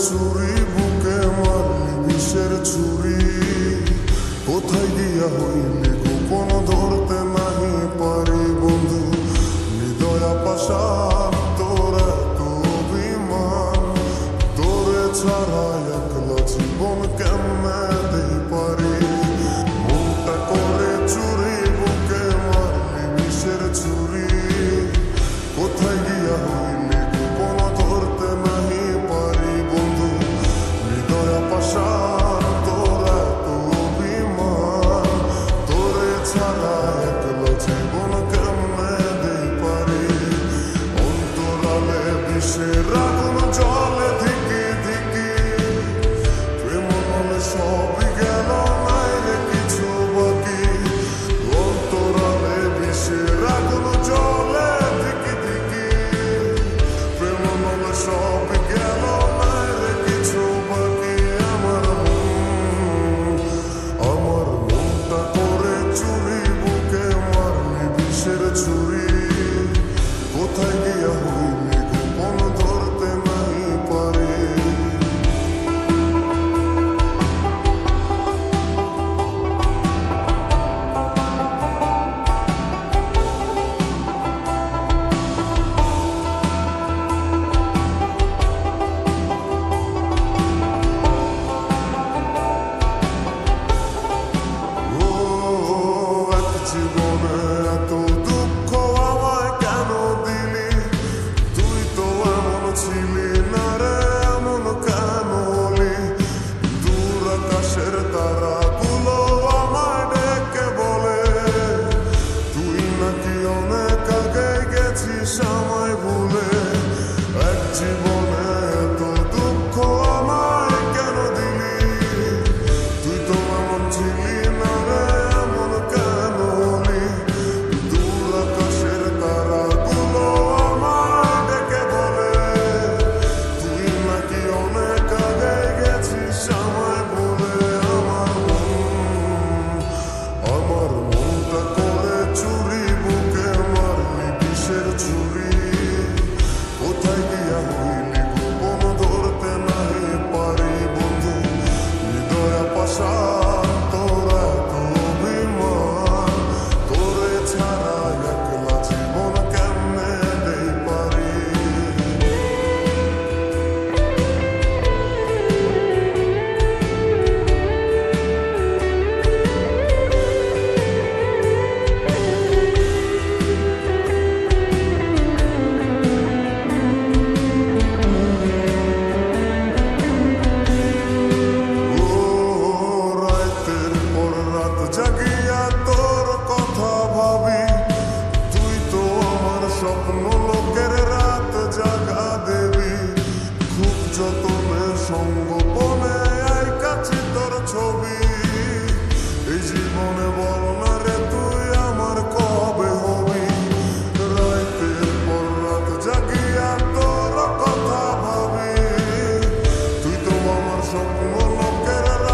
চুরি বুকে মারলি বিষের ছুরি, কোথায় গিয়া হইলি গোপন ধরতে নাহি পারি বন্ধু। হৃদয় পাশান তোর এত অভিমান, তোরে ছাড়া একলা জীবন কেমনে দিই পারি। মনটা করে চুরি বুকে মারলি বিষের ছুরি, কোথায় গিয়া হইলি গোপন ধরতে নাহি পারি বন্ধু। হৃদয় পাশান তোর এত অভিমান, তোরে ছাড়া একলা জীবন কেমনে দিই পারি। অন্তরালে বিষের আগুন জলে ধিকি ধিকি, প্রেম মনে সবই গেল নাই রে কিছু বাকি। অন্তরালে বিষের আগুন জলে ধিকি ধিকি, প্রেম মনে সবই গেল নাই রে কিছু বাকি। আমার মনটা করে চুরি বুকে মারলি বিষের ছুরি, কোথায় গিয়া হইলি গোপন ধরতে নাহি পারি। ও এক জীবনে এত দুঃখ আমায় কেন দিলি, তুই তো এমন ছিলি না রে, এমন কেন হলি। দূর আকাশের তারাগুলো আমায় ডেকে বলে, তুই নাকি অনেক আগে গেছিস আমায় ভুলে। এক জীবনে এত দুঃখ আমায় কেন দিলি, তুই তো এমন ছিলি না রে, এমন কেন হলি। দূর আকাশের তারাগুলো আমায় ডেকে বলে, তুই নাকি অনেক আগে গেছিস আমায় ভুলে। আমার মনটা করে চুরি বুকে মারলি বিষের ছুরি, কোথায় গিয়া হইলি গোপন ধরতে নাহি পারি বন্ধু। হৃদয় পাশান তোর এত অভিমান, তোরে ছাড়া একলা জীবন কেমনে দেই পারি। ও রাতের পর রাত জাগিয়া তোর কথা ভাবি, তুই তো আমার স্বপ্ন লোকের রাত জাগা দেবী। খুব যতনে সঙ্গ